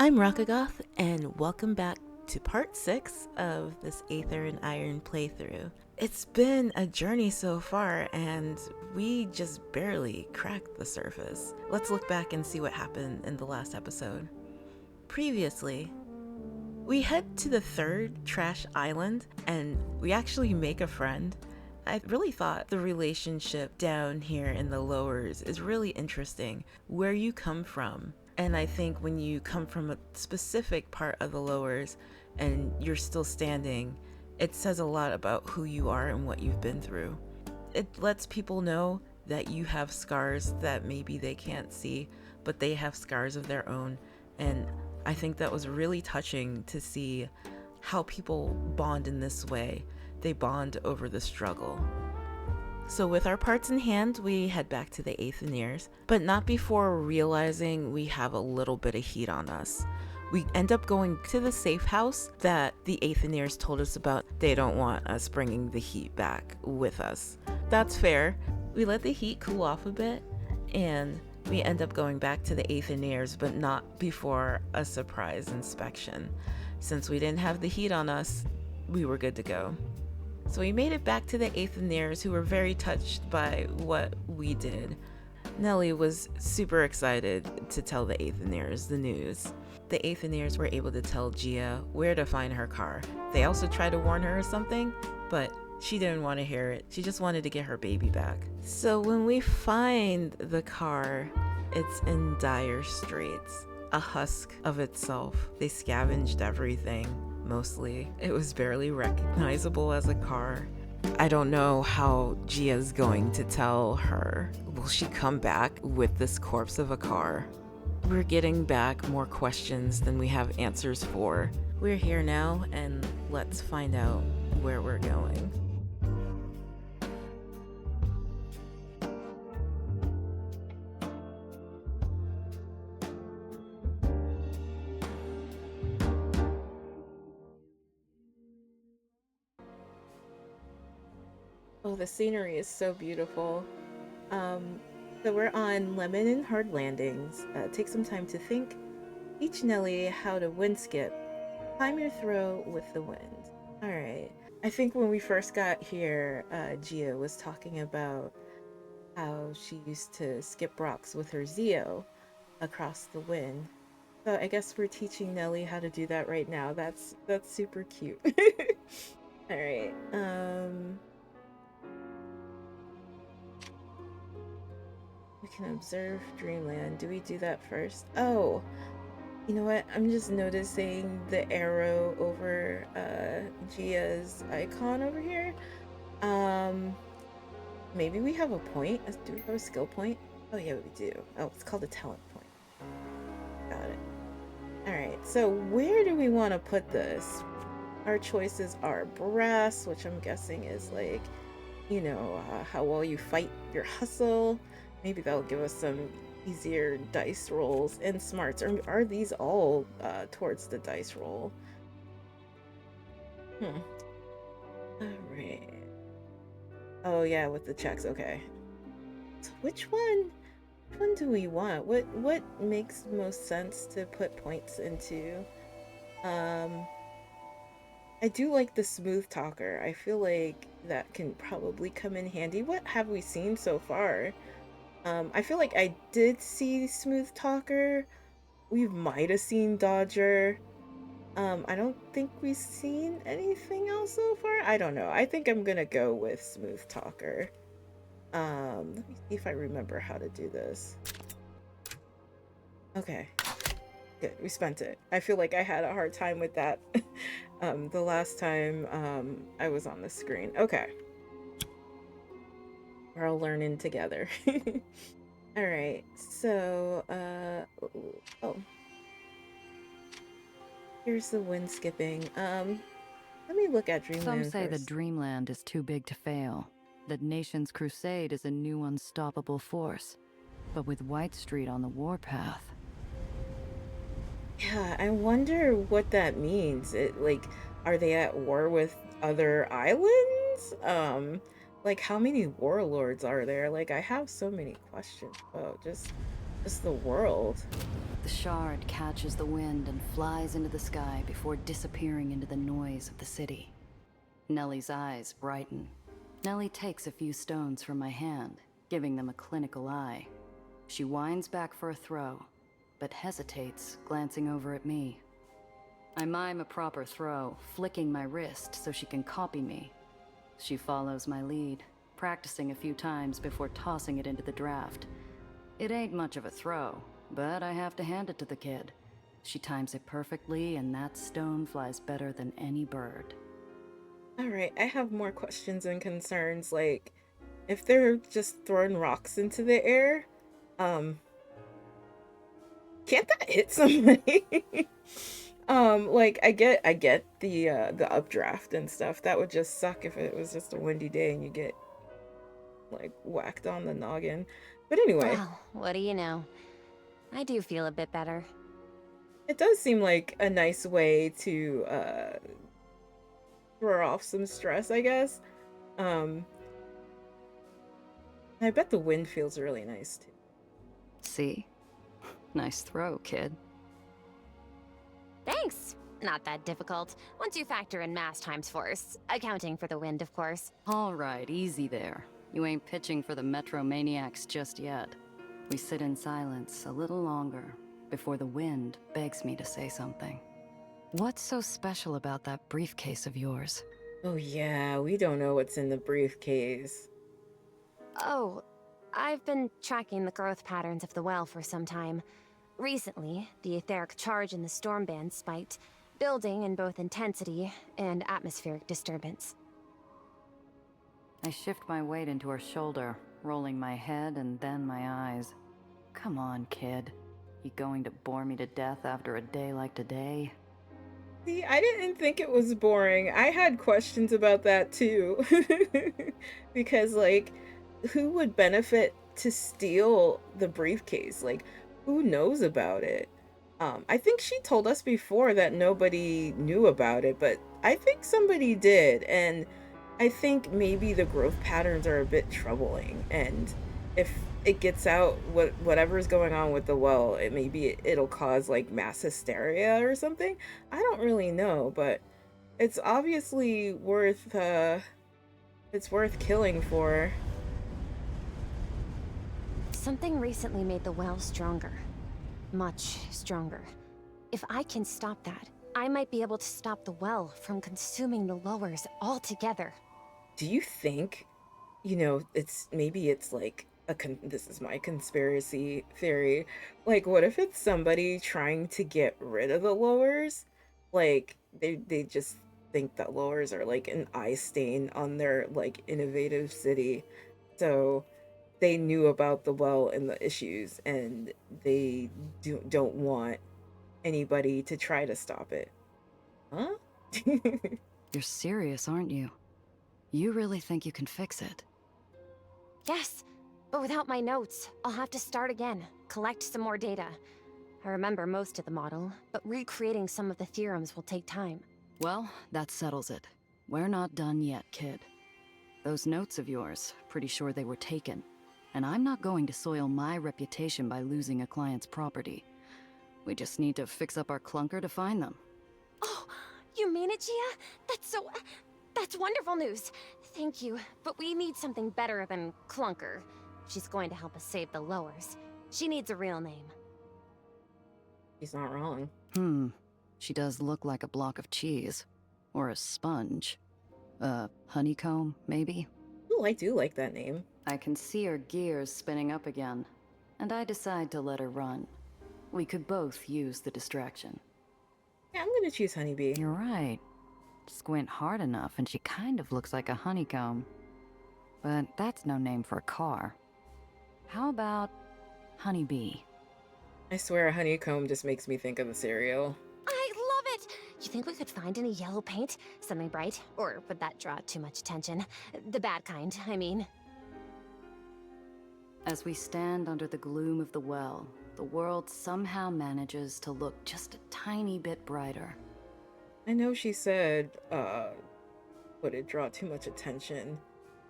I'm Rockagoth, and welcome back to part 6 of this Aether and Iron playthrough. It's been a journey so far, and we just barely cracked the surface. Let's look back and see what happened in the last episode. Previously, we head to the third trash island, and we actually make a friend. I really thought the relationship down here in the lowers is really interesting, where you come from. And I think when you come from a specific part of the lowers and you're still standing, it says a lot about who you are and what you've been through. It lets people know that you have scars that maybe they can't see, but they have scars of their own. And I think that was really touching to see how people bond in this way. They bond over the struggle. So with our parts in hand, we head back to the Aethoneers, but not before realizing we have a little bit of heat on us. We end up going to the safe house that the Aethoneers told us about. They don't want us bringing the heat back with us. That's fair. We let the heat cool off a bit, and we end up going back to the Aethoneers, but not before a surprise inspection. Since we didn't have the heat on us, we were good to go. So we made it back to the Aethoneers, who were very touched by what we did. Nellie was super excited to tell the Aethoneers the news. The Aethoneers were able to tell Gia where to find her car. They also tried to warn her or something, but she didn't want to hear it. She just wanted to get her baby back. So when we find the car, it's in dire straits. A husk of itself. They scavenged everything. Mostly. It was barely recognizable as a car. I don't know how Gia's going to tell her. Will she come back with this corpse of a car? We're getting back more questions than we have answers for. We're here now, and let's find out where we're going. Oh, the scenery is so beautiful. So we're on Lemon and Hard Landings. Take some time to think. Teach Nellie how to wind skip. Climb your throw with the wind. Alright. I think when we first got here, Gia was talking about how she used to skip rocks with her Zeo across the wind. So I guess we're teaching Nellie how to do that right now. That's super cute. Alright. We can observe Dreamland. Do we do that first? Oh, you know what? I'm just noticing the arrow over Gia's icon over here. Maybe we have a point. Do we have a skill point? Oh yeah, we do. Oh, it's called a talent point. Got it. Alright, so where do we want to put this? Our choices are brass, which I'm guessing is like, you know, how well you fight your hustle. Maybe that'll give us some easier dice rolls, and smarts. Or are these all towards the dice roll? Alright. Oh yeah, with the checks, okay. So which one do we want? What makes most sense to put points into? I do like the smooth talker. I feel like that can probably come in handy. What have we seen so far? I feel like I did see Smooth Talker. We might have seen Dodger. I don't think we've seen anything else so far. I don't know. I think I'm gonna go with Smooth Talker. Let me see if I remember how to do this. Okay. Good, we spent it. I feel like I had a hard time with that the last time I was on the screen. Okay. We're all learning together. Alright, so, oh. Here's the wind skipping. Let me look at Dreamland Some say first. that Dreamland is too big to fail, that Nation's Crusade is a new unstoppable force. But with White Street on the warpath... Yeah, I wonder what that means. Like, are they at war with other islands? Like, how many warlords are there? Like, I have so many questions about just the world. The shard catches the wind and flies into the sky before disappearing into the noise of the city. Nellie's eyes brighten. Nellie takes a few stones from my hand, giving them a clinical eye. She winds back for a throw, but hesitates, glancing over at me. I mime a proper throw, flicking my wrist so she can copy me. She follows my lead, practicing a few times before tossing it into the draft. It ain't much of a throw, but I have to hand it to the kid. She times it perfectly, and that stone flies better than any bird. Alright, I have more questions and concerns, like, if they're just throwing rocks into the air, can't that hit somebody? Like, I get the updraft and stuff. That would just suck if it was just a windy day and you get, like, whacked on the noggin. But anyway. Well, what do you know? I do feel a bit better. It does seem like a nice way to, throw off some stress, I guess. I bet the wind feels really nice, too. See? Nice throw, kid. Thanks! Not that difficult, once you factor in mass times force. Accounting for the wind, of course. All right, easy there. You ain't pitching for the metromaniacs just yet. We sit in silence a little longer before the wind begs me to say something. What's so special about that briefcase of yours? Oh yeah, we don't know what's in the briefcase. Oh, I've been tracking the growth patterns of the well for some time. Recently, the etheric charge in the storm band spiked, building in both intensity and atmospheric disturbance. I shift my weight into her shoulder, rolling my head and then my eyes. Come on, kid. You going to bore me to death after a day like today? See, I didn't think it was boring. I had questions about that too. Because, like, who would benefit to steal the briefcase? Like, who knows about it? I think she told us before that nobody knew about it, but I think somebody did, and I think maybe the growth patterns are a bit troubling, and if it gets out whatever's going on with the well, it'll cause like mass hysteria or something. I don't really know, but it's obviously worth killing for. Something recently made the well stronger. Much stronger. If I can stop that, I might be able to stop the well from consuming the lowers altogether. Do you think, it's like this is my conspiracy theory. Like, what if it's somebody trying to get rid of the lowers? Like, they just think that lowers are like an eye stain on their like innovative city. So they knew about the well and the issues, and they don't want anybody to try to stop it. Huh? You're serious, aren't you? You really think you can fix it? Yes, but without my notes, I'll have to start again, collect some more data. I remember most of the model, but recreating some of the theorems will take time. Well, that settles it. We're not done yet, kid. Those notes of yours, pretty sure they were taken. And I'm not going to soil my reputation by losing a client's property. We just need to fix up our clunker to find them. Oh, you mean it, Gia? That's wonderful news. Thank you, but we need something better than clunker. She's going to help us save the lowers. She needs a real name. He's not wrong. She does look like a block of cheese. Or a sponge. Honeycomb, maybe? Oh, I do like that name. I can see her gears spinning up again, and I decide to let her run. We could both use the distraction. Yeah, I'm gonna choose Honeybee. You're right. Squint hard enough and she kind of looks like a honeycomb. But that's no name for a car. How about Honeybee? I swear a honeycomb just makes me think of the cereal. I love it! You think we could find any yellow paint? Something bright? Or would that draw too much attention? The bad kind, I mean. As we stand under the gloom of the well, the world somehow manages to look just a tiny bit brighter. I know she said, would it draw too much attention?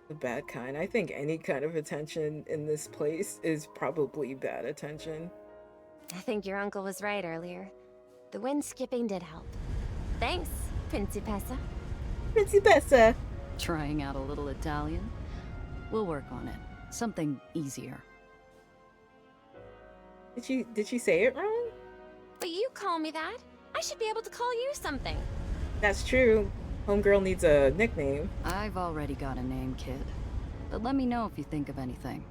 The bad kind. I think any kind of attention in this place is probably bad attention. I think your uncle was right earlier. The wind skipping did help. Thanks, Principessa. Principessa. Trying out a little Italian? We'll work on it. Something easier. Did she say it wrong? But you call me that. I should be able to call you something. That's true. Homegirl needs a nickname. I've already got a name, kid. But let me know if you think of anything.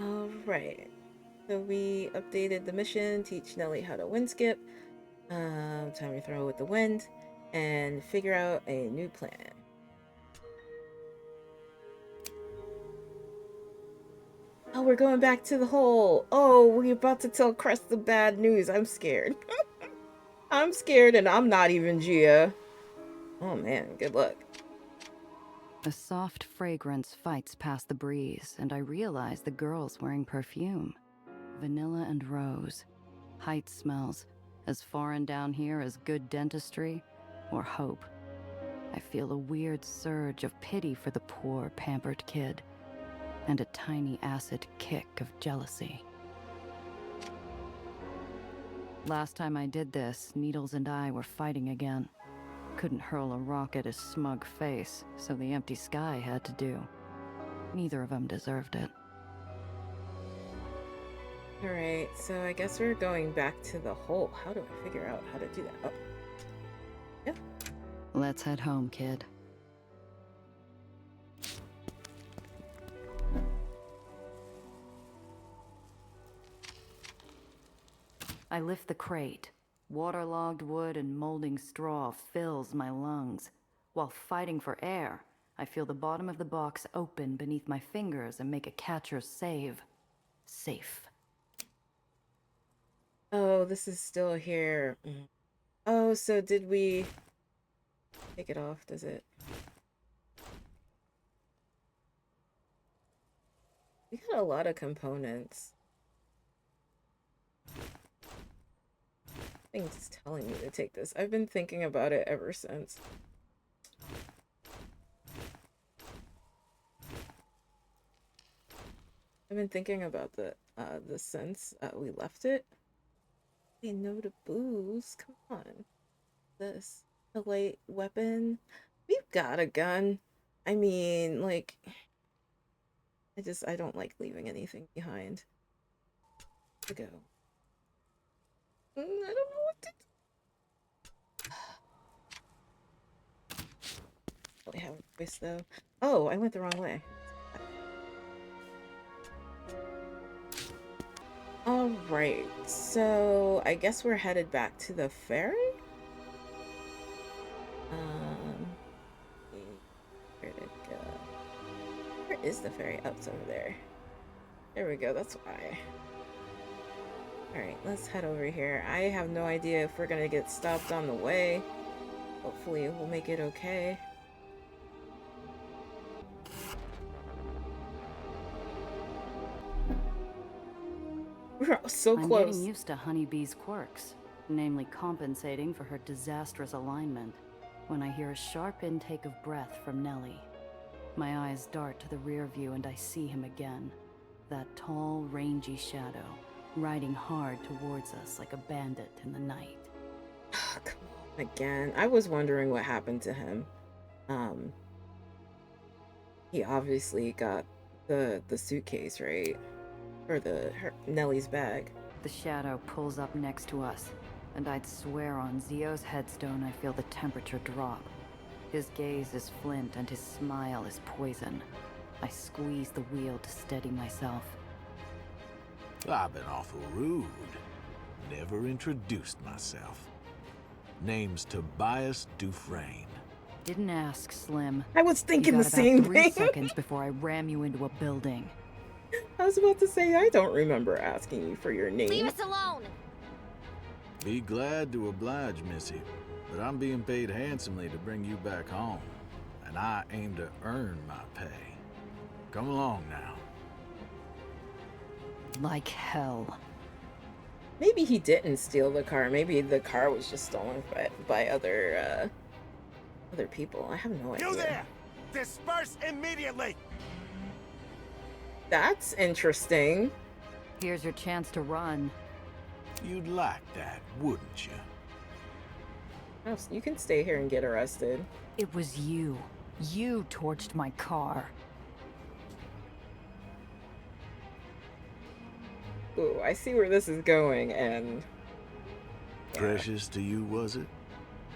Alright. So we updated the mission, teach Nelly how to wind skip, time to throw with the wind, and figure out a new plan. Oh, we're going back to the hole. Oh, we're about to tell Crest the bad news. I'm scared. I'm scared and I'm not even Gia. Oh man, good luck. A soft fragrance fights past the breeze, and I realize the girl's wearing perfume. Vanilla and rose. Height smells. As foreign down here as good dentistry or hope. I feel a weird surge of pity for the poor, pampered kid. And a tiny acid kick of jealousy. Last time I did this, Needles and I were fighting again. Couldn't hurl a rock at his smug face, so the empty sky had to do. Neither of them deserved it. Alright, so I guess we're going back to the hole. How do I figure out how to do that? Oh. Yeah. Let's head home, kid. I lift the crate. Waterlogged wood and molding straw fills my lungs. While fighting for air, I feel the bottom of the box open beneath my fingers and make a catcher's save. Safe. Oh, this is still here. Oh, so did we take it off? Does it? We got a lot of components. Things telling me to take this. I've been thinking about it ever since. I've been thinking about the since we left it. Say no to booze. Come on. This a light weapon. We've got a gun. I mean, like, I don't like leaving anything behind. To go. I don't know what to do. Really have a voice though. Oh, I went the wrong way. Alright, so I guess we're headed back to the ferry? Where did it go? Where is the ferry? Oh, it's over there. There we go, that's why. Alright, let's head over here. I have no idea if we're gonna get stopped on the way. Hopefully we'll make it okay. We're so close. I'm getting used to Honeybee's quirks, namely compensating for her disastrous alignment. When I hear a sharp intake of breath from Nelly, my eyes dart to the rear view and I see him again. That tall, rangy shadow, riding hard towards us like a bandit in the night. Come on, again. I was wondering what happened to him. He obviously got the suitcase, right? Or Nellie's bag. The shadow pulls up next to us, and I'd swear on Zio's headstone I feel the temperature drop. His gaze is flint and his smile is poison. I squeeze the wheel to steady myself. I've been awful rude. Never introduced myself. Name's Tobias Dufresne. Didn't ask, Slim. I was thinking the same same thing. 3 thing. seconds before I ram you into a building. I was about to say, I don't remember asking you for your name. Leave us alone! Be glad to oblige, Missy, but I'm being paid handsomely to bring you back home, and I aim to earn my pay. Come along now. Like hell. Maybe he didn't steal the car. Maybe the car was just stolen by other people. I have no idea. You there! Disperse immediately! That's interesting. Here's your chance to run. You'd like that, wouldn't you? Oh, so you can stay here and get arrested. It was you. You torched my car. Ooh, I see where this is going, and... yeah. Precious to you, was it?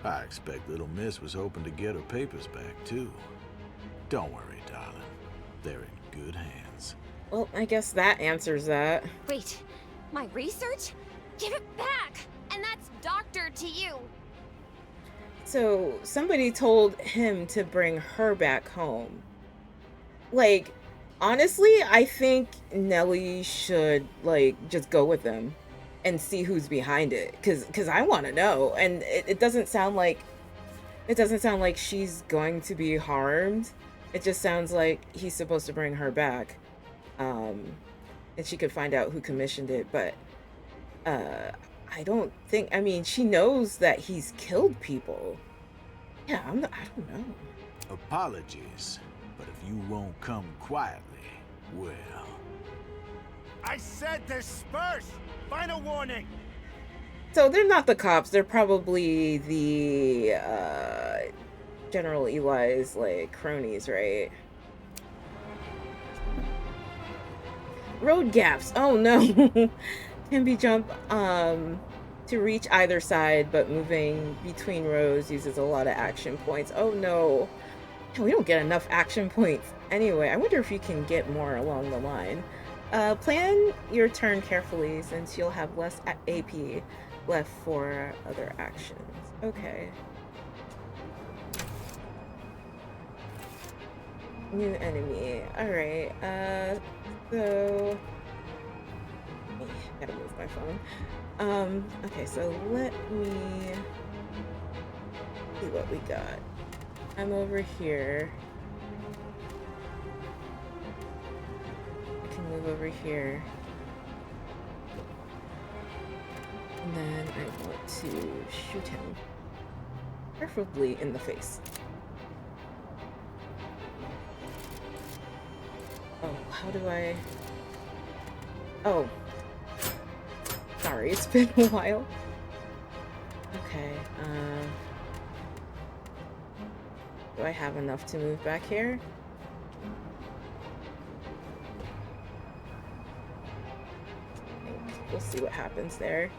I expect little miss was hoping to get her papers back, too. Don't worry, darling. They're in good hands. Well, I guess that answers that. Wait, my research? Give it back! And that's doctor to you! So, somebody told him to bring her back home. Like, honestly, I think Nelly should, like, just go with them and see who's behind it. Cause I want to know. And it doesn't sound like... it doesn't sound like she's going to be harmed. It just sounds like he's supposed to bring her back. And she could find out who commissioned it, but I don't think, I mean, she knows that he's killed people. Yeah, I don't know. Apologies, but if you won't come quietly, well... I said disperse! Final warning! So they're not the cops, they're probably the General Eli's, like, cronies, right? Road gaps. Oh no. Can be jumped to reach either side, but moving between rows uses a lot of action points. Oh no. We don't get enough action points. Anyway, I wonder if you can get more along the line. Plan your turn carefully since you'll have less AP left for other actions. Okay. New enemy. Alright, so... gotta move my phone. Okay, so let me see what we got. I'm over here. I can move over here. And then I want to shoot him. Preferably in the face. Oh, how do I... oh. Sorry, it's been a while. Okay, do I have enough to move back here? I think we'll see what happens there.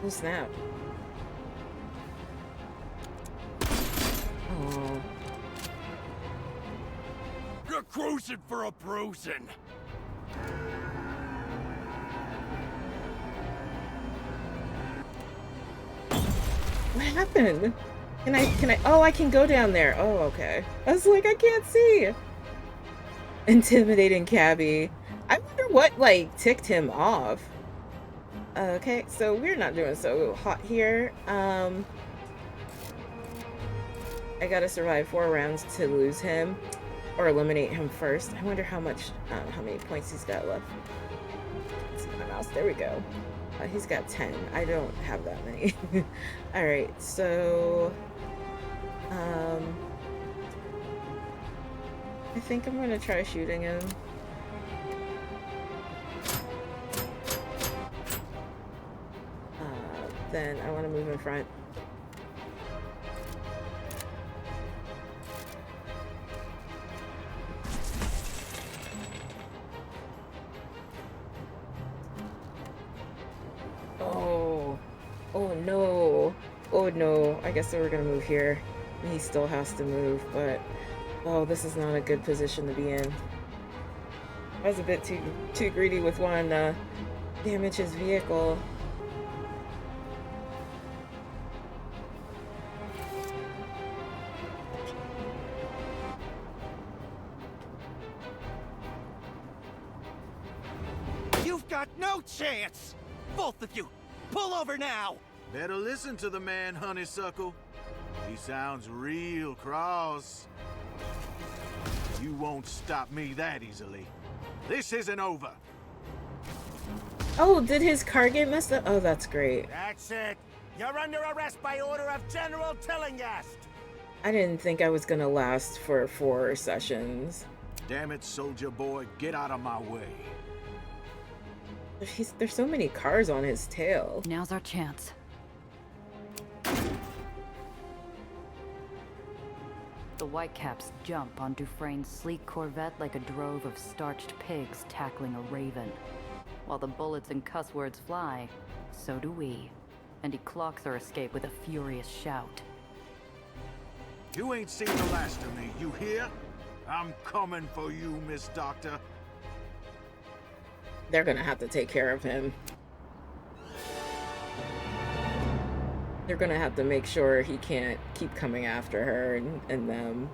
Oh snap. Oh. You're cruising for a bruising! What happened? Can I, oh, I can go down there. Oh, okay. I was like, I can't see. Intimidating cabbie. I wonder what, like, ticked him off. Okay, so we're not doing so hot here. I gotta survive 4 rounds to lose him or eliminate him first. I wonder how much, how many points he's got left. Let's see my mouse. There we go. He's got 10. I don't have that many. All right, so I think I'm gonna try shooting him. Then I want to move in front. Oh, oh no, oh no. I guess we're gonna move here. He still has to move, but oh, this is not a good position to be in. I was a bit too greedy with one damage his vehicle. You've got no chance! Both of you, pull over now! Better listen to the man, honeysuckle. He sounds real cross. You won't stop me that easily. This isn't over. Oh, did his car get messed up? Oh, that's great. That's it. You're under arrest by order of General Tillinghast. I didn't think I was gonna last for 4 sessions. Damn it, soldier boy, get out of my way. There's so many cars on his tail. Now's our chance. The Whitecaps jump on Dufresne's sleek Corvette like a drove of starched pigs tackling a raven. While the bullets and cuss words fly, so do we. And he clocks our escape with a furious shout. You ain't seen the last of me, you hear? I'm coming for you, Miss Doctor. They're gonna have to take care of him. They're gonna have to make sure he can't keep coming after her and them.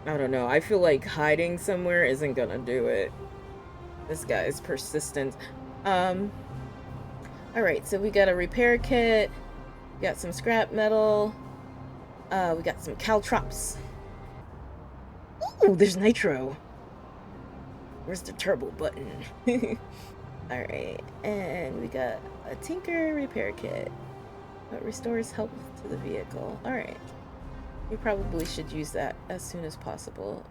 I don't know. I feel like hiding somewhere isn't gonna do it. This guy is persistent. Alright, so we got a repair kit. We got some scrap metal. We got some caltrops. Ooh, there's nitro. Where's the turbo button? Alright, and we got a tinker repair kit. That restores health to the vehicle. Alright. We probably should use that as soon as possible.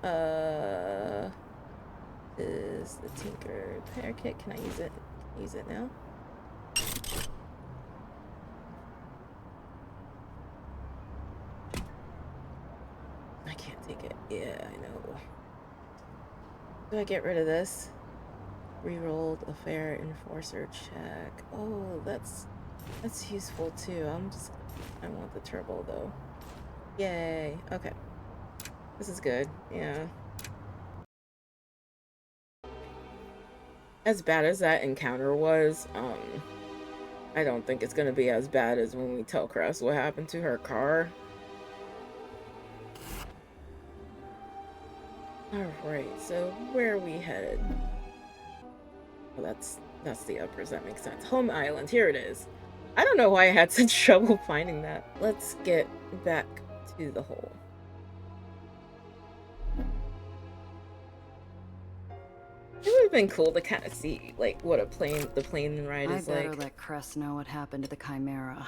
Is the tinker repair kit? Can I use it? Use it now? I can't take it. Yeah, I know. Do I get rid of this? Rerolled affair enforcer check. Oh, that's useful too. I want the turbo though. Yay. Okay. This is good. Yeah. As bad as that encounter was, I don't think it's gonna be as bad as when we tell Cress what happened to her car. Alright, so where are we headed? Oh, that's the uppers, that makes sense. Home Island, here it is. I don't know why I had such trouble finding that. Let's get back to the hole. It would have been cool to kind of see, like, what the plane ride is like. I better let Cress know what happened to the Chimera.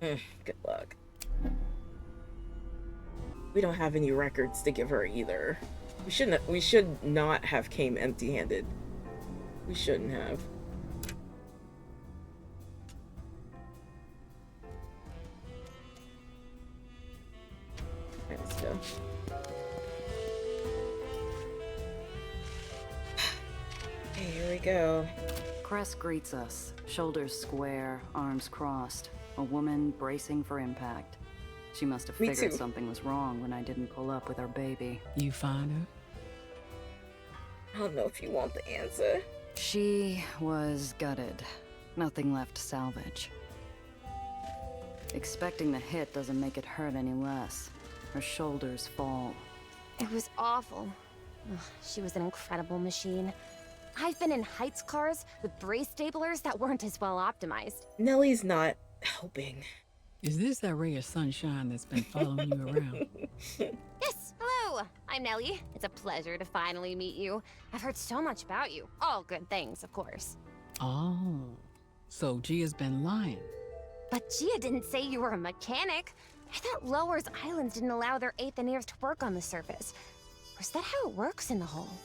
Good luck. We don't have any records to give her either. We should not have came empty-handed. We shouldn't have. Alright, let's go. Okay, here we go. Cress greets us, shoulders square, arms crossed, a woman bracing for impact. She must have figured something was wrong when I didn't pull up with our baby. You find her? I don't know if you want the answer. She was gutted. Nothing left to salvage. Expecting the hit doesn't make it hurt any less. Her shoulders fall. It was awful. Ugh, she was an incredible machine. I've been in Heights cars with brace staplers that weren't as well optimized. Nellie's not helping. Is this that ray of sunshine that's been following you around? Yes, hello! I'm Nellie. It's a pleasure to finally meet you. I've heard so much about you. All good things, of course. Oh, so Gia's been lying. But Gia didn't say you were a mechanic. I thought Lowers Islands didn't allow their Aethoneers to work on the surface. Or is that how it works in the hole?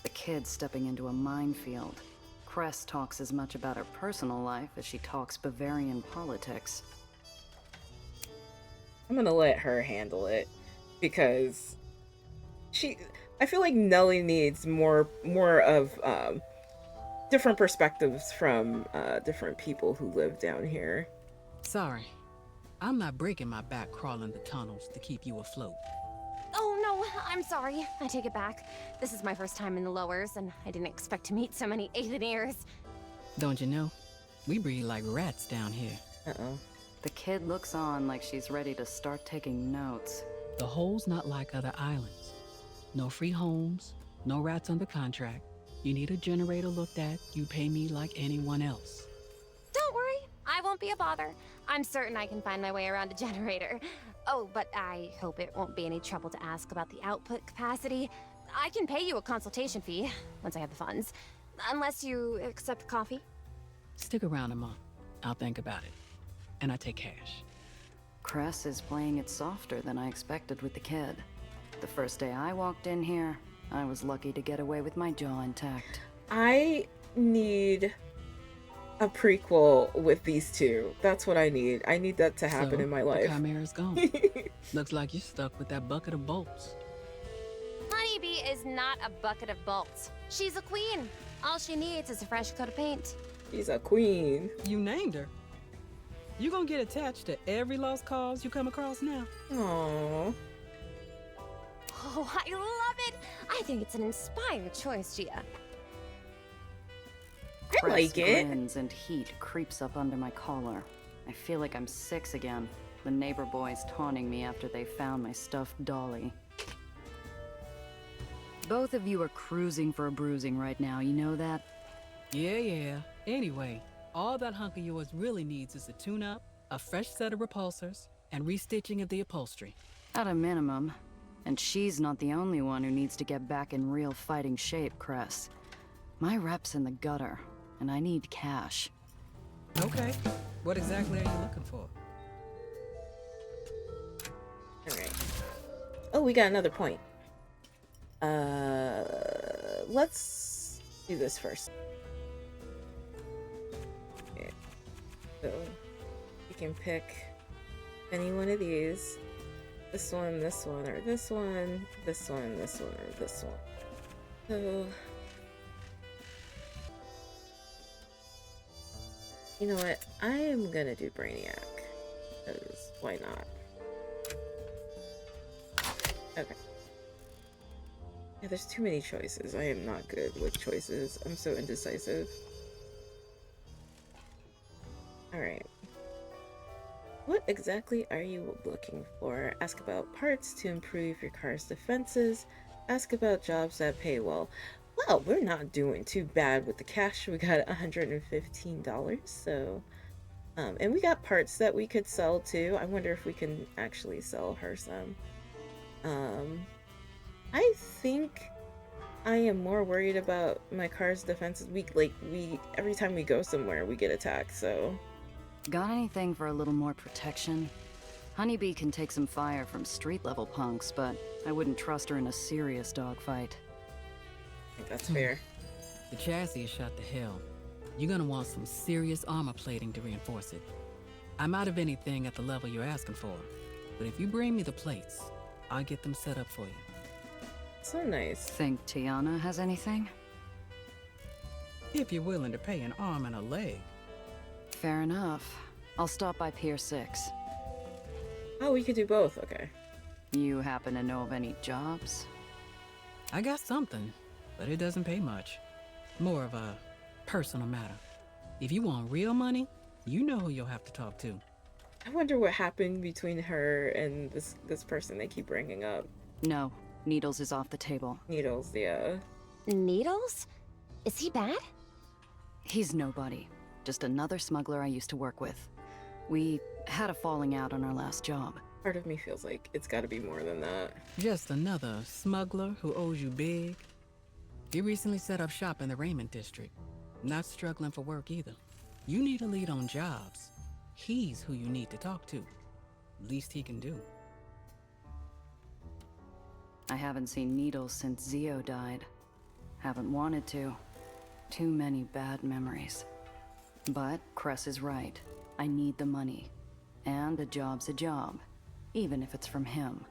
The kid's stepping into a minefield. Cress talks as much about her personal life as she talks Bavarian politics. I'm gonna let her handle it because I feel like Nellie needs more of different perspectives from different people who live down here. Sorry, I'm not breaking my back crawling the tunnels to keep you afloat. Oh no, I'm sorry. I take it back. This is my first time in the Lowers, and I didn't expect to meet so many Aethoneers. Don't you know? We breed like rats down here. Uh-oh. The kid looks on like she's ready to start taking notes. The hole's not like other islands. No free homes, no rats under contract. You need a generator looked at, you pay me like anyone else. Don't worry, I won't be a bother. I'm certain I can find my way around a generator. Oh, but I hope it won't be any trouble to ask about the output capacity. I can pay you a consultation fee once I have the funds. Unless you accept coffee. Stick around a month. I'll think about it. And I take cash. Cress is playing it softer than I expected with the kid. The first day I walked in here, I was lucky to get away with my jaw intact. I need a prequel with these two. That's what I need. I need that to happen in my life. The Chimera's gone. Looks like you're stuck with that bucket of bolts. Honeybee is not a bucket of bolts. She's a queen. All she needs is a fresh coat of paint. She's a queen. You named her. You gonna get attached to every lost cause you come across now? Aww. Oh, I love it. I think it's an inspired choice, Gia. I like it. Grins and heat creeps up under my collar. I feel like I'm 6 again. The neighbor boys taunting me after they found my stuffed dolly. Both of you are cruising for a bruising right now, you know that? Yeah. Anyway, all that hunk of yours really needs is a tune-up, a fresh set of repulsors, and restitching of the upholstery. At a minimum. And she's not the only one who needs to get back in real fighting shape, Cress. My rep's in the gutter, and I need cash. Okay. What exactly are you looking for? Alright. Oh, we got another point. Let's do this first. Okay. So, you can pick any one of these. This one, or this one, this one, this one, or this one. So, you know what? I am gonna do Brainiac. Because why not? Okay. Yeah, there's too many choices. I am not good with choices. I'm so indecisive. Alright. What exactly are you looking for? Ask about parts to improve your car's defenses. Ask about jobs that pay well. Well, we're not doing too bad with the cash. We got $115, so... and we got parts that we could sell too. I wonder if we can actually sell her some. I think I am more worried about my car's defenses. Every time we go somewhere, we get attacked, so... Got anything for a little more protection? Honeybee can take some fire from street-level punks, but I wouldn't trust her in a serious dogfight. I think that's fair. The chassis is shot to hell. You're gonna want some serious armor plating to reinforce it. I'm out of anything at the level you're asking for, but if you bring me the plates, I'll get them set up for you. So nice. Think Tiana has anything? If you're willing to pay an arm and a leg. Fair enough. I'll stop by Pier 6. Oh, we could do both. Okay. You happen to know of any jobs? I got something, but it doesn't pay much. More of a personal matter. If you want real money, you know who you'll have to talk to. I wonder what happened between her and this person they keep bringing up. No. Needles is off the table. Needles, yeah. Needles? Is he bad? He's nobody. Just another smuggler I used to work with. We had a falling out on our last job. Part of me feels like it's gotta be more than that. Just another smuggler who owes you big. He recently set up shop in the Raymond district. Not struggling for work either. You need a lead on jobs. He's who you need to talk to. Least he can do. I haven't seen Needles since Zio died. Haven't wanted to. Too many bad memories. But Cress is right. I need the money. And a job's a job. Even if it's from him.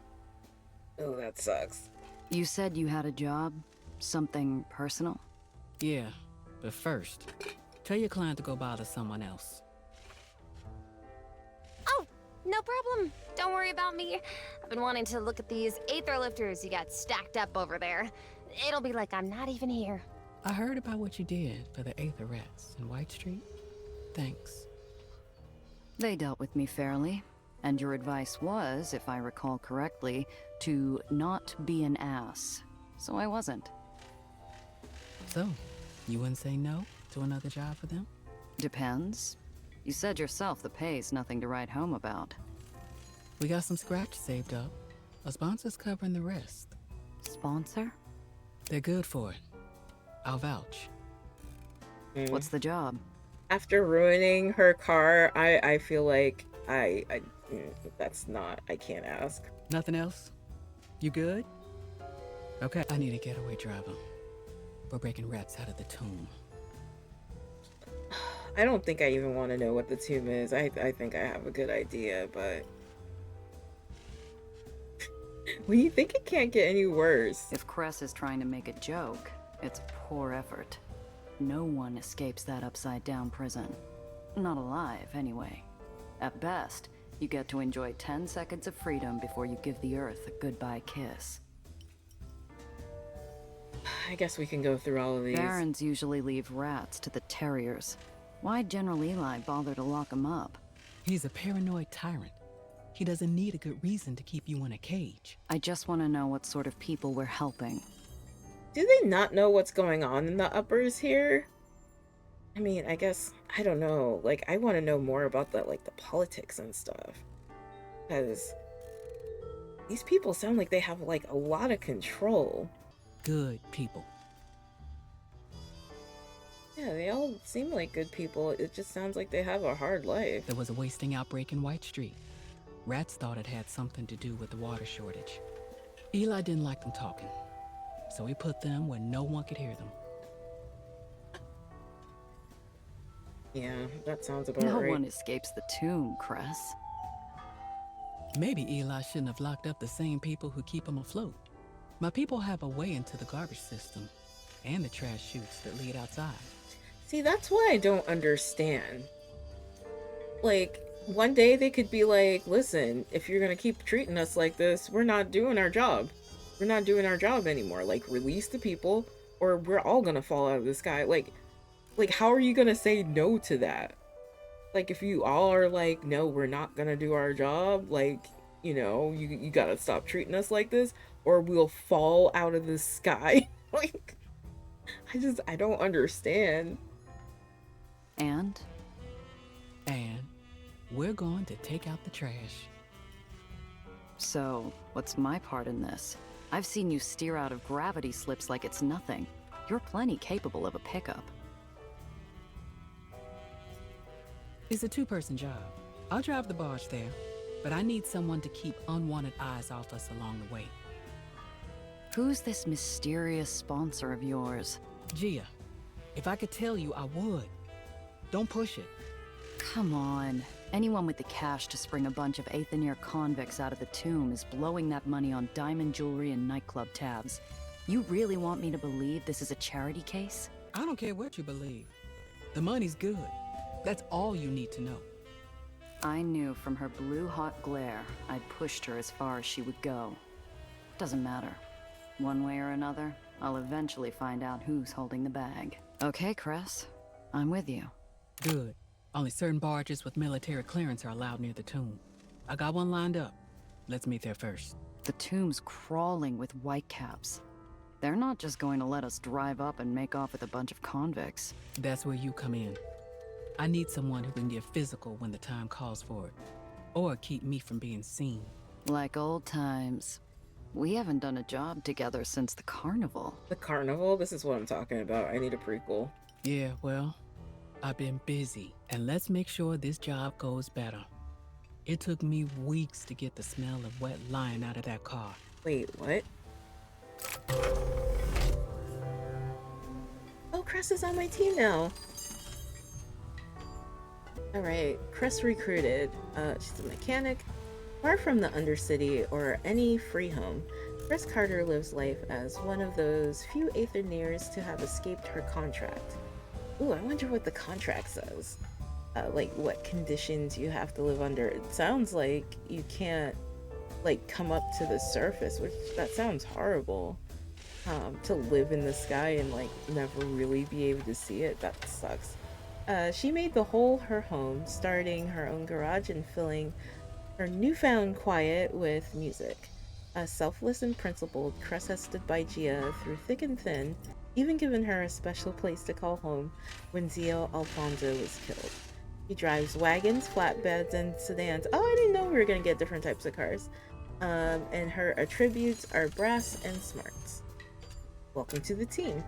Oh, that sucks. You said you had a job? Something personal? Yeah, but first, tell your client to go bother someone else. Oh, no problem. Don't worry about me. I've been wanting to look at these Aether lifters you got stacked up over there. It'll be like I'm not even here. I heard about what you did for the Aether rats in White Street. Thanks. They dealt with me fairly. And your advice was, if I recall correctly, to not be an ass. So I wasn't. So, you wouldn't say no to another job for them? Depends. You said yourself the pay's nothing to write home about. We got some scratch saved up. A sponsor's covering the rest. Sponsor? They're good for it. I'll vouch. What's the job? After ruining her car, I feel like that's not, I can't ask. Nothing else? You good? Okay. I need a getaway driver. We're breaking rats out of the tomb. I don't think I even want to know what the tomb is. I think I have a good idea, but when you think it can't get any worse. If Cress is trying to make a joke, it's a poor effort. No one escapes that upside-down prison. Not alive, anyway. At best, you get to enjoy 10 seconds of freedom before you give the Earth a goodbye kiss. I guess we can go through all of these. Barons usually leave rats to the terriers. Why'd General Eli bother to lock him up? He's a paranoid tyrant. He doesn't need a good reason to keep you in a cage. I just want to know what sort of people we're helping. Do they not know what's going on in the uppers here? I mean, I guess, I don't know. Like, I want to know more about the politics and stuff. Because these people sound like they have, like, a lot of control. Good people. Yeah, they all seem like good people. It just sounds like they have a hard life. There was a wasting outbreak in White Street. Rats thought it had something to do with the water shortage. Eli didn't like them talking, so he put them where no one could hear them. Yeah, that sounds about No right. one escapes the tomb, Cress. Maybe Eli shouldn't have locked up the same people who keep him afloat. My people have a way into the garbage system and the trash chutes that lead outside. See, that's what I don't understand. Like, one day they could be like, listen, if you're gonna keep treating us like this, we're not doing our job. We're not doing our job anymore. Like, release the people, or we're all gonna fall out of the sky. Like, how are you gonna say no to that? Like, if you all are like, no, we're not gonna do our job, like, you know, you gotta stop treating us like this, or we'll fall out of the sky. Like, I don't understand. And? And we're going to take out the trash. So, what's my part in this? I've seen you steer out of gravity slips like it's nothing. You're plenty capable of a pickup. It's a two-person job. I'll drive the barge there, but I need someone to keep unwanted eyes off us along the way. Who's this mysterious sponsor of yours? Gia, if I could tell you, I would. Don't push it. Come on. Anyone with the cash to spring a bunch of Aethoneer convicts out of the tomb is blowing that money on diamond jewelry and nightclub tabs. You really want me to believe this is a charity case? I don't care what you believe. The money's good. That's all you need to know. I knew from her blue-hot glare I'd pushed her as far as she would go. Doesn't matter. One way or another, I'll eventually find out who's holding the bag. Okay, Cress. I'm with you. Good. Only certain barges with military clearance are allowed near the tomb. I got one lined up. Let's meet there first. The tomb's crawling with whitecaps. They're not just going to let us drive up and make off with a bunch of convicts. That's where you come in. I need someone who can get physical when the time calls for it, or keep me from being seen. Like old times. We haven't done a job together since the carnival. The carnival? This is what I'm talking about. I need a prequel. Yeah, well, I've been busy, and let's make sure this job goes better. It took me weeks to get the smell of wet lion out of that car. Wait, what? Oh, Cress is on my team now. Alright, Cress recruited. She's a mechanic. Far from the Undercity or any free home, Cress Carter lives life as one of those few Aetherneers to have escaped her contract. Ooh, I wonder what the contract says. Like, what conditions you have to live under. It sounds like you can't, like, come up to the surface, which, that sounds horrible. To live in the sky and, like, never really be able to see it, that sucks. She made the hole her home, starting her own garage and filling her newfound quiet with music. Selfless and principled, Cress has stood by Gia through thick and thin, even given her a special place to call home when Zio Alfonso was killed. He drives wagons, flatbeds, and sedans. Oh, I didn't know we were going to get different types of cars. And her attributes are brass and smarts. Welcome to the team.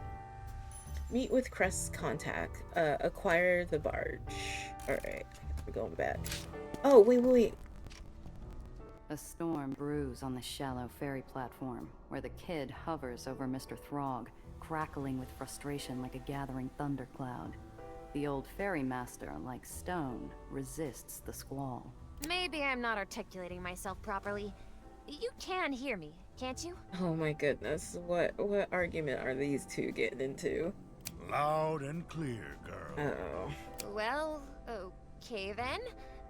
Meet with Crest's contact. Acquire the barge. Alright, we're going back. Oh, wait. A storm brews on the shallow ferry platform, where the kid hovers over Mr. Throg, crackling with frustration like a gathering thundercloud. The old ferrymaster, like stone, resists the squall. Maybe I'm not articulating myself properly. You can hear me, can't you? Oh my goodness, what argument are these two getting into? Loud and clear, girl. Oh. Well, okay then.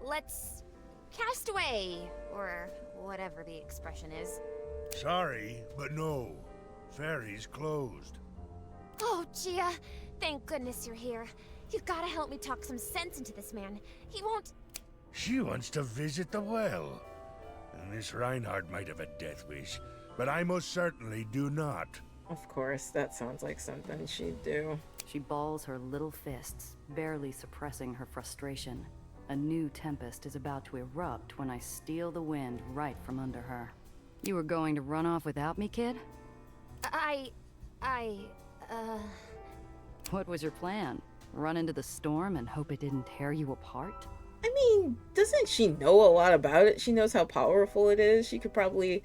Let's cast away, or whatever the expression is. Sorry, but no. Ferry's closed. Oh, Gia, thank goodness you're here. You've gotta help me talk some sense into this man. He won't... She wants to visit the well. And Miss Reinhardt might have a death wish, but I most certainly do not. Of course, that sounds like something she'd do. She balls her little fists, barely suppressing her frustration. A new tempest is about to erupt when I steal the wind right from under her. You were going to run off without me, kid? What was your plan? Run into the storm and hope it didn't tear you apart? I mean, doesn't she know a lot about it? She knows how powerful it is. She could probably,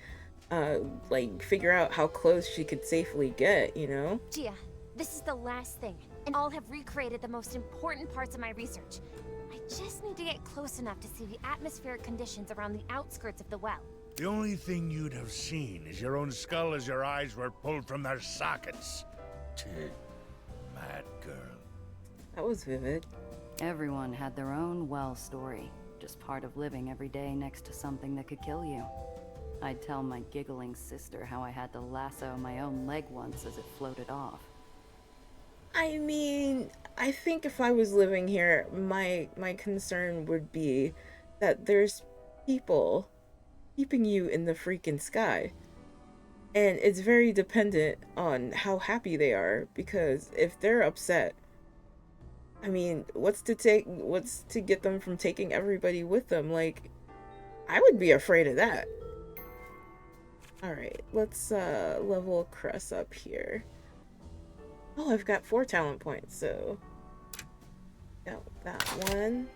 like, figure out how close she could safely get, you know? Gia, this is the last thing, and I'll have recreated the most important parts of my research. I just need to get close enough to see the atmospheric conditions around the outskirts of the well. The only thing you'd have seen is your own skull as your eyes were pulled from their sockets. Mad girl. That was vivid. Everyone had their own well story, just part of living every day next to something that could kill you. I'd tell my giggling sister how I had to lasso my own leg once as it floated off. I mean, I think if I was living here, my concern would be that there's people keeping you in the freaking sky. And it's very dependent on how happy they are, because if they're upset, I mean, what's to get them from taking everybody with them? Like, I would be afraid of that. Alright, let's level Cress up here. Oh, I've got 4 talent points, so got that one.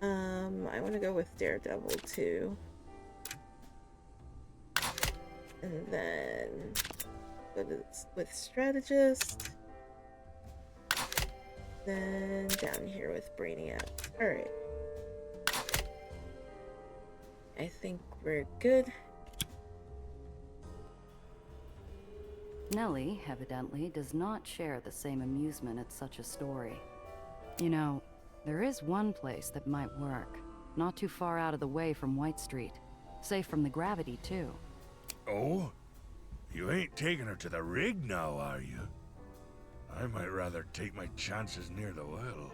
I want to go with Daredevil too. And then go with Strategist. Then down here with Brainiac. Alright. I think we're good. Nellie, evidently, does not share the same amusement at such a story. You know, there is one place that might work. Not too far out of the way from White Street. Safe from the gravity, too. Oh? You ain't taking her to the rig now, are you? I might rather take my chances near the well.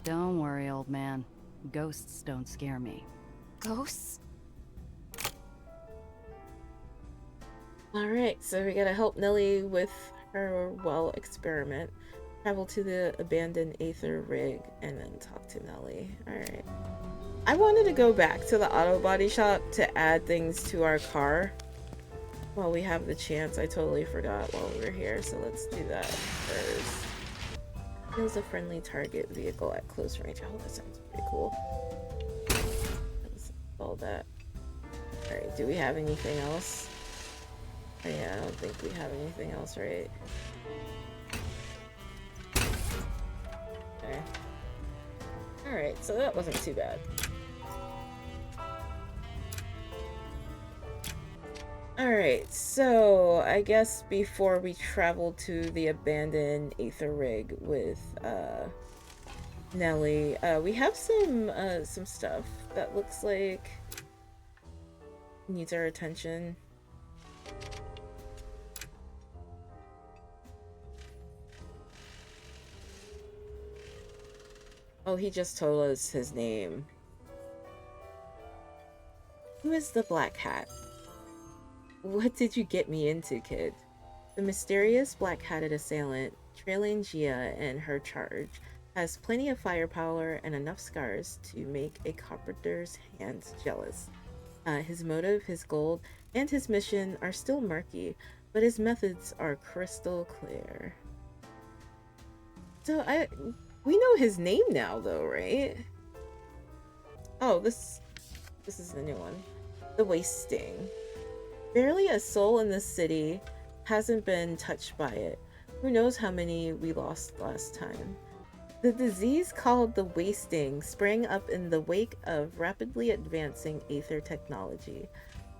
Don't worry, old man. Ghosts don't scare me. Ghosts? Alright, so we gotta help Nellie with her well experiment. Travel to the abandoned Aether rig and then talk to Nellie. Alright. I wanted to go back to the auto body shop to add things to our car while we have the chance. I totally forgot while we were here, so let's do that first. Kills a friendly target vehicle at close range. Oh, that sounds pretty cool. Let's all that. Alright, do we have anything else? Oh, yeah, I don't think we have anything else, right? Okay. Alright, so that wasn't too bad. Alright, so I guess before we travel to the abandoned Aether rig with Nellie, we have some stuff that looks like needs our attention. Oh, he just told us his name. Who is the Black Hat? What did you get me into, kid? The mysterious black-hatted assailant, trailing Gia and her charge, has plenty of firepower and enough scars to make a carpenter's hands jealous. His motive, his gold, and his mission are still murky, but his methods are crystal clear. So we know his name now though, right? Oh, this is the new one. The Wasting. Barely a soul in the city hasn't been touched by it. Who knows how many we lost last time. The disease called the Wasting sprang up in the wake of rapidly advancing Aether technology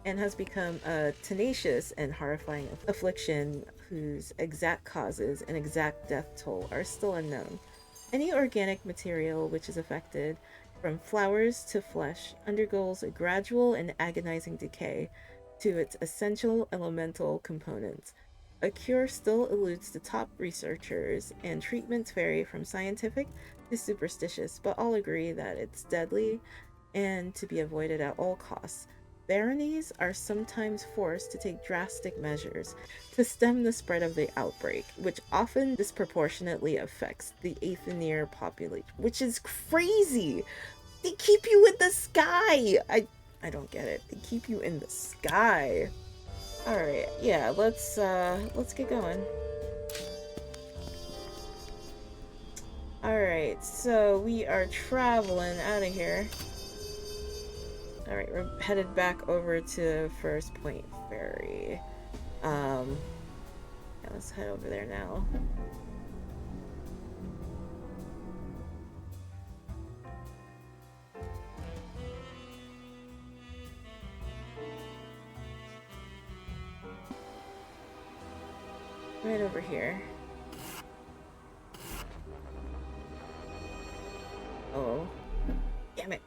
and has become a tenacious and horrifying affliction whose exact causes and exact death toll are still unknown. Any organic material which is affected, from flowers to flesh, undergoes a gradual and agonizing decay to its essential elemental components. A cure still eludes the top researchers, and treatments vary from scientific to superstitious, but all agree that it's deadly and to be avoided at all costs. Baronies are sometimes forced to take drastic measures to stem the spread of the outbreak, which often disproportionately affects the Aethoneer population, which is crazy. They keep you in the sky. I don't get it. They keep you in the sky. All right, yeah, let's get going. All right, so we are traveling out of here. All right, we're headed back over to First Point Ferry. Yeah, let's head over there now. Right over here. Oh, damn it.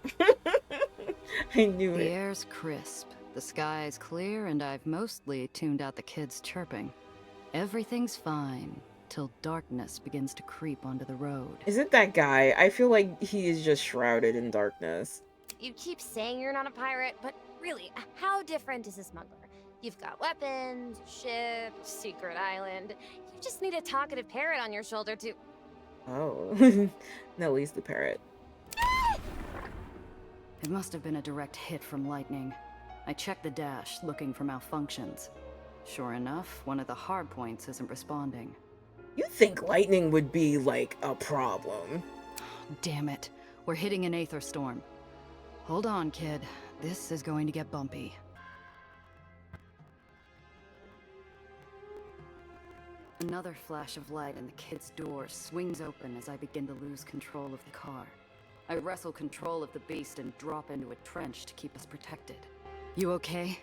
I knew it. The air's crisp, the sky's clear, and I've mostly tuned out the kids chirping. Everything's fine, till darkness begins to creep onto the road. Is it that guy? I feel like he is just shrouded in darkness. You keep saying you're not a pirate, but really, how different is a smuggler? You've got weapons, ship, secret island. You just need a talkative parrot on your shoulder to... Oh, Nellie's the parrot. It must have been a direct hit from lightning. I checked the dash, looking for malfunctions. Sure enough, one of the hard points isn't responding. You think lightning would be, like, a problem? Damn it. We're hitting an Aether storm. Hold on, kid. This is going to get bumpy. Another flash of light and the kid's door swings open as I begin to lose control of the car. I wrestle control of the beast and drop into a trench to keep us protected. You okay?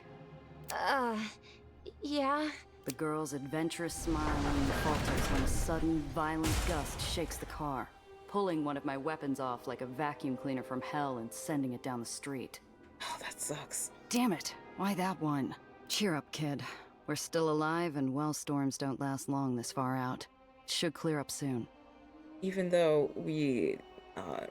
Yeah. The girl's adventurous smile only falters when a sudden, violent gust shakes the car, pulling one of my weapons off like a vacuum cleaner from hell and sending it down the street. Oh, that sucks. Damn it, why that one? Cheer up, kid. We're still alive and well storms don't last long this far out. It should clear up soon. Even though we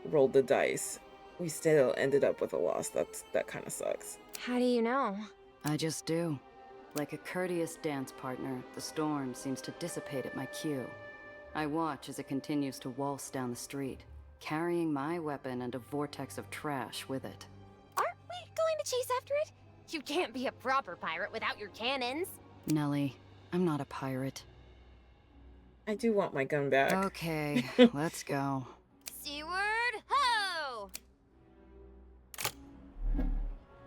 rolled the dice, we still ended up with a loss. That kind of sucks. How do you know? I just do. Like a courteous dance partner, the storm seems to dissipate at my cue. I watch as it continues to waltz down the street, carrying my weapon and a vortex of trash with it. Aren't we going to chase after it? You can't be a proper pirate without your cannons. Nellie, I'm not a pirate. I do want my gun back. Okay, let's go. Seaward ho!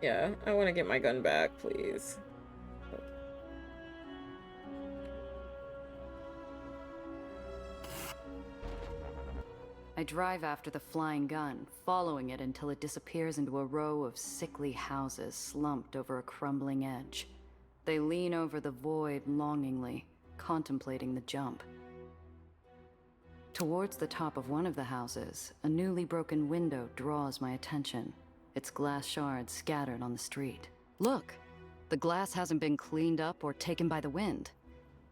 Yeah, I want to get my gun back, please. I drive after the flying gun, following it until it disappears into a row of sickly houses slumped over a crumbling edge. They lean over the void longingly, contemplating the jump. Towards the top of one of the houses, a newly broken window draws my attention, its glass shards scattered on the street. Look! The glass hasn't been cleaned up or taken by the wind.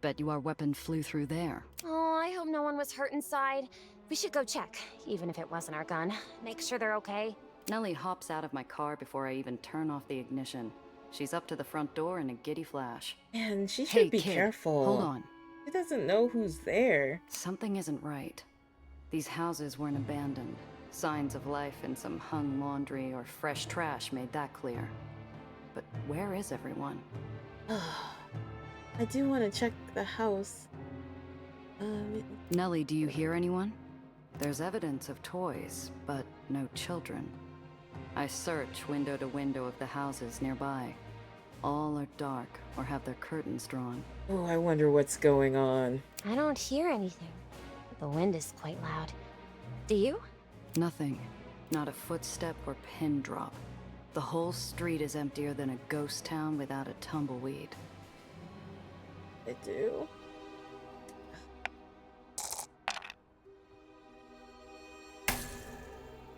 Bet you our weapon flew through there. Oh, I hope no one was hurt inside. We should go check, even if it wasn't our gun. Make sure they're okay. Nellie hops out of my car before I even turn off the ignition. She's up to the front door in a giddy flash. Man, she should Hey, be kid, careful. hold on. She doesn't know who's there. Something isn't right. These houses weren't abandoned. Signs of life in some hung laundry or fresh trash made that clear. But where is everyone? I do want to check the house. Nellie, do you hear anyone? There's evidence of toys, but no children. I search window to window of the houses nearby. All are dark or have their curtains drawn. Oh, I wonder what's going on. I don't hear anything. The wind is quite loud. Do you? Nothing. Not a footstep or pin drop. The whole street is emptier than a ghost town without a tumbleweed. I do.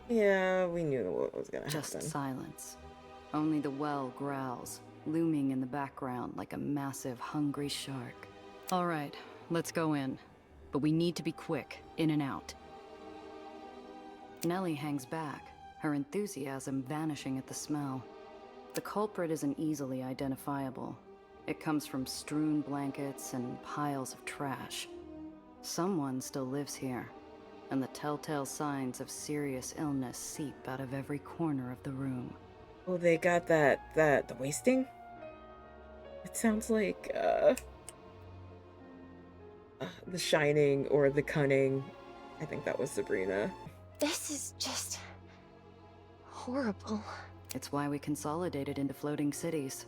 Yeah, we knew what was gonna happen. Just silence. Only the well growls, looming in the background like a massive, hungry shark. All right, let's go in. But we need to be quick, in and out. Nellie hangs back, her enthusiasm vanishing at the smell. The culprit isn't easily identifiable. It comes from strewn blankets and piles of trash. Someone still lives here, and the telltale signs of serious illness seep out of every corner of the room. Oh, they got the wasting? It sounds like, The Shining or The Cunning. I think that was Sabrina. This is just horrible. It's why we consolidated into floating cities.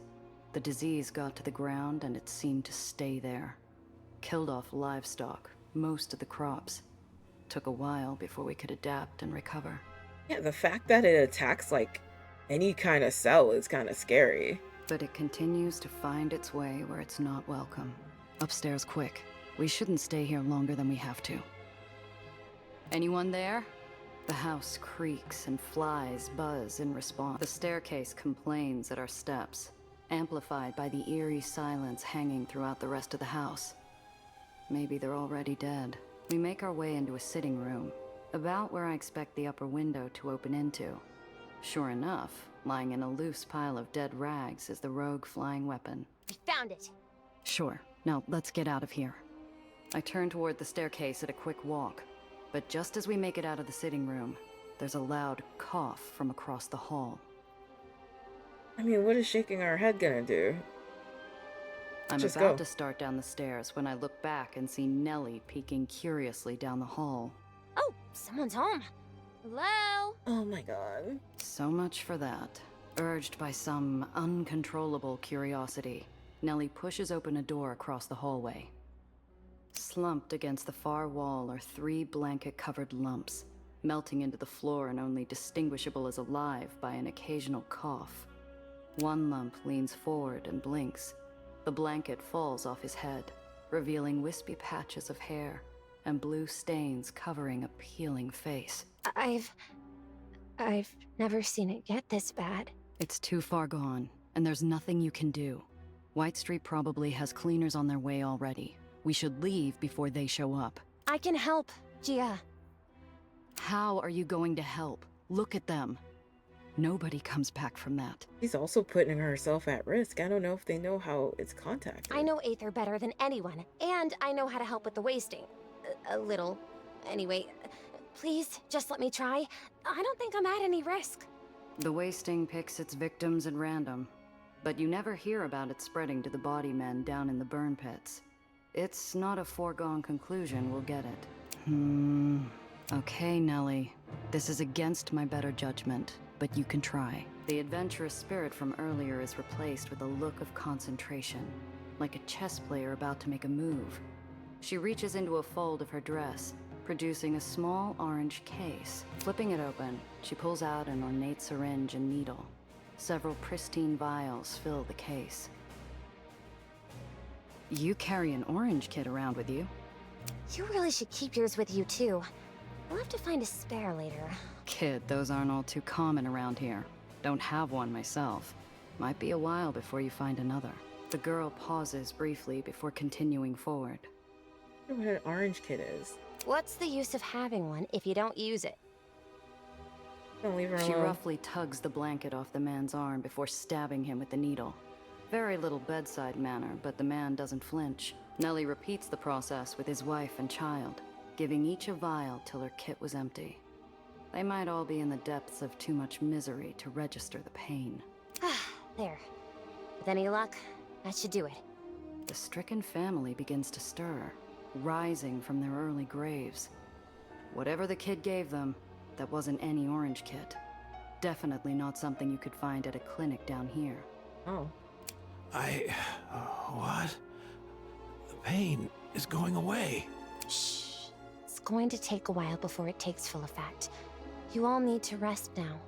The disease got to the ground and it seemed to stay there. Killed off livestock, most of the crops. Took a while before we could adapt and recover. Yeah, the fact that it attacks, like, any kind of cell is kind of scary. But it continues to find its way where it's not welcome. Upstairs quick. We shouldn't stay here longer than we have to. Anyone there? The house creaks and flies buzz in response. The staircase complains at our steps, amplified by the eerie silence hanging throughout the rest of the house. Maybe they're already dead. We make our way into a sitting room, about where I expect the upper window to open into. Sure enough, lying in a loose pile of dead rags is the rogue flying weapon. I found it. Sure. Now let's get out of here. I turn toward the staircase at a quick walk, but just as we make it out of the sitting room, there's a loud cough from across the hall. I mean, what is shaking our head gonna do? I'm Just about go. to start down the stairs when I look back and see Nellie peeking curiously down the hall. Oh, someone's home. Hello? Oh my god. So much for that. Urged by some uncontrollable curiosity, Nellie pushes open a door across the hallway. Slumped against the far wall are 3 blanket-covered lumps, melting into the floor and only distinguishable as alive by an occasional cough. One lump leans forward and blinks. The blanket falls off his head, revealing wispy patches of hair and blue stains covering a peeling face. I've never seen it get this bad. It's too far gone, and there's nothing you can do. White Street probably has cleaners on their way already. We should leave before they show up. I can help, Gia. How are you going to help? Look at them. Nobody comes back from that. She's also putting herself at risk. I don't know if they know how it's contacted. I know Aether better than anyone, and I know how to help with the wasting. A little. Anyway, please, just let me try. I don't think I'm at any risk. The wasting picks its victims at random, but you never hear about it spreading to the body men down in the burn pits. It's not a foregone conclusion we'll get it. Okay, Nellie. This is against my better judgment, but you can try. The adventurous spirit from earlier is replaced with a look of concentration, like a chess player about to make a move. She reaches into a fold of her dress, producing a small orange case. Flipping it open, she pulls out an ornate syringe and needle. Several pristine vials fill the case. You carry an orange kit around with you. You really should keep yours with you, too. We'll have to find a spare later. Kid, those aren't all too common around here. Don't have one myself. Might be a while before you find another. The girl pauses briefly before continuing forward. I don't know what an orange kit is. What's the use of having one if you don't use it? Don't leave her alone. She roughly tugs the blanket off the man's arm before stabbing him with the needle. Very little bedside manner, but the man doesn't flinch. Nellie repeats the process with his wife and child, giving each a vial till her kit was empty. They might all be in the depths of too much misery to register the pain. There. With any luck, that should do it. the stricken family begins to stir, rising from their early graves. Whatever the kid gave them, that wasn't any orange kit. Definitely not something you could find at a clinic down here. Oh. What? The pain is going away. Shh. It's going to take a while before it takes full effect. You all need to rest now.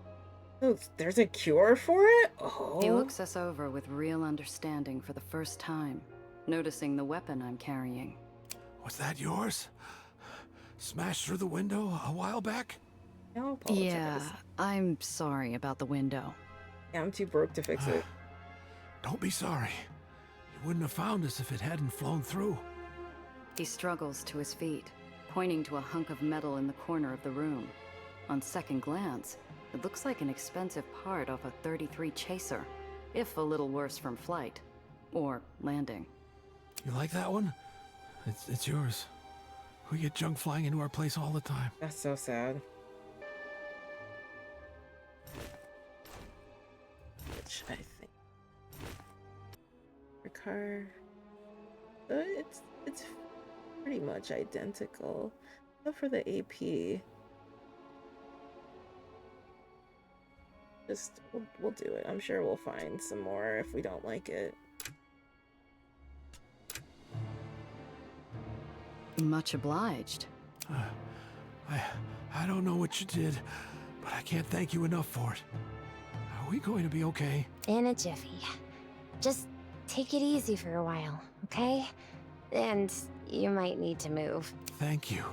Oh, there's a cure for it? Oh. He looks us over with real understanding for the first time, noticing the weapon I'm carrying. Was that yours? Smashed through the window a while back? I don't apologize. Yeah, I'm sorry about the window. Yeah, I'm too broke to fix it. Don't be sorry. You wouldn't have found us if it hadn't flown through. He struggles to his feet, pointing to a hunk of metal in the corner of the room. On second glance, it looks like an expensive part off a 33 Chaser, if a little worse from flight. Or landing. You like that one? It's yours. We get junk flying into our place all the time. That's so sad. Which I think your car, it's pretty much identical, except for the AP. Just we'll do it. I'm sure we'll find some more if we don't like it. Much obliged. I don't know what you did, but I can't thank you enough for it. Are we going to be okay? In a jiffy. Just take it easy for a while, okay? And you might need to move. Thank you.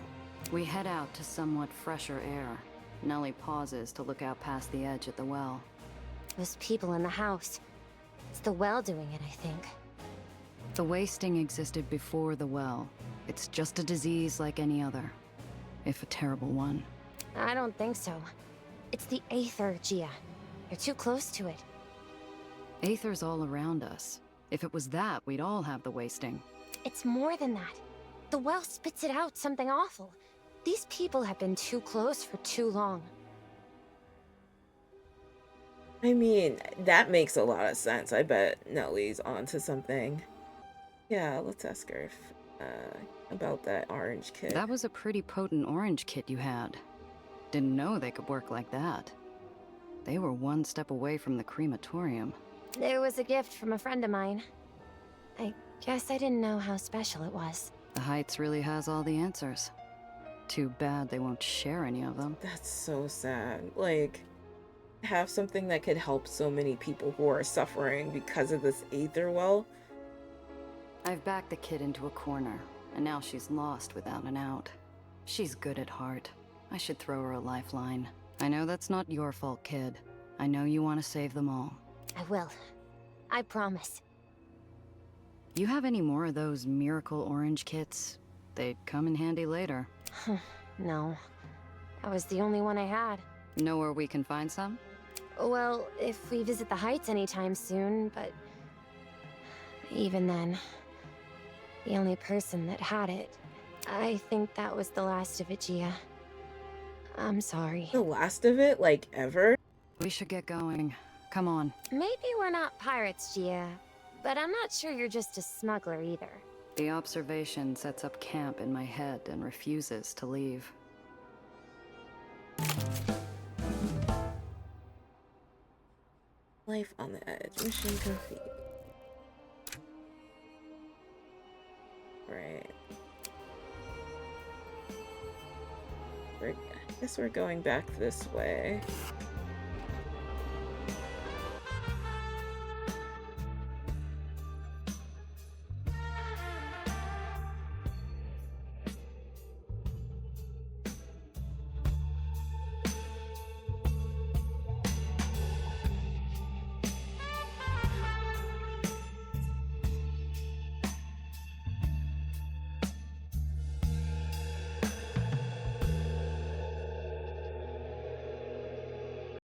We head out to somewhat fresher air. Nellie pauses to look out past the edge at the well. Those people in the house. It's the well doing it, I think. The wasting existed before the well. It's just a disease like any other. If a terrible one. I don't think so. It's the Aether, Gia. You're too close to it. Aether's all around us. If it was that, we'd all have the wasting. It's more than that. The well spits it out, something awful. These people have been too close for too long. I mean, that makes a lot of sense. I bet Nellie's onto something. Yeah, let's ask her if, about that orange kit. That was a pretty potent orange kit you had. Didn't know they could work like that. They were one step away from the crematorium. It was a gift from a friend of mine. I guess I didn't know how special it was. The Heights really has all the answers. Too bad they won't share any of them. That's so sad. Like, have something that could help so many people who are suffering because of this Aether well. I've backed the kid into a corner, and now she's lost without an out. She's good at heart. I should throw her a lifeline. I know that's not your fault, kid. I know you want to save them all. I will. I promise. You have any more of those miracle orange kits? They'd come in handy later. No. That was the only one I had. Know where we can find some? Well, if we visit the Heights anytime soon, but... even then... the only person that had it. I think that was the last of it, Gia. I'm sorry. The last of it, like, ever? We should get going. Come on. Maybe we're not pirates, Gia, but I'm not sure you're just a smuggler either. The observation sets up camp in my head and refuses to leave. Life on the edge. Mission complete. Right. I guess we're going back this way.